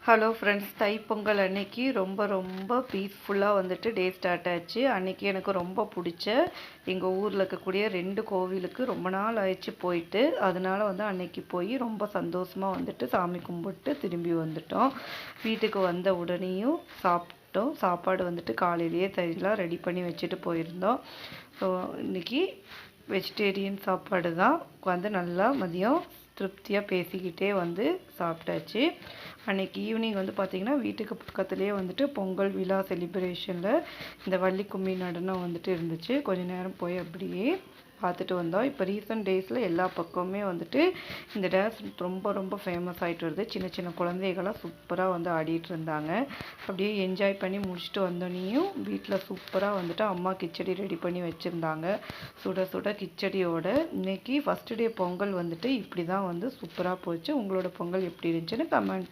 Hello friends, Thai Pongal அன்னைக்கு ரொம்ப ரொம்ப பீஸ்ஃபுல்லாக வந்துட்டு டே ஸ்டார்ட் ஆச்சு. அன்னைக்கு எனக்கு ரொம்ப பிடிச்ச எங்கள் ஊரில் இருக்கக்கூடிய 2 கோவிலுக்கு ரொம்ப நாள் ஆயிடுச்சு போயிட்டு. அதனால அன்னைக்கு போய் ரொம்ப சந்தோஷமாக வந்துட்டு சாமி கும்பிட்டு திரும்பி வந்துட்டோம். வீட்டுக்கு வந்த உடனேயும் சாப்பிட்டோம். சாப்பாடு வந்துட்டு காலையிலேயே எல்லாம் ரெடி பண்ணி வச்சுட்டு போயிருந்தோம். ஸோ இன்றைக்கி வெஜிடேரியன் சாப்பாடு தான். நல்லா மதியம் திருப்தியாக பேசிக்கிட்டே சாப்பிட்டாச்சு. அன்றைக்கி ஈவினிங் பார்த்திங்கன்னா வீட்டுக்கு பக்கத்துலேயே பொங்கல் விழா செலிப்ரேஷனில் இந்த வள்ளி கும்மி நடனம் இருந்துச்சு. கொஞ்சம் நேரம் போய் அப்படியே பார்த்துட்டு வந்தோம். இப்போ ரீசெண்ட் டேஸில் எல்லா பக்கமுமே இந்த டான்ஸ் ரொம்ப ரொம்ப ஃபேமஸ் ஆகிட்டு வருது. சின்ன சின்ன குழந்தைகளாம் சூப்பராக ஆடிட்டு இருந்தாங்க. அப்படியே என்ஜாய் பண்ணி முடிச்சுட்டு வந்தோடனையும் வீட்டில் சூப்பராக அம்மா கிச்சடி ரெடி பண்ணி வச்சுருந்தாங்க. சுட சுட கிச்சடியோட இன்றைக்கி ஃபஸ்ட்டு டே பொங்கல் இப்படி தான் சூப்பராக போச்சு. உங்களோட பொங்கல் எப்படி இருந்துச்சுன்னு கமெண்ட்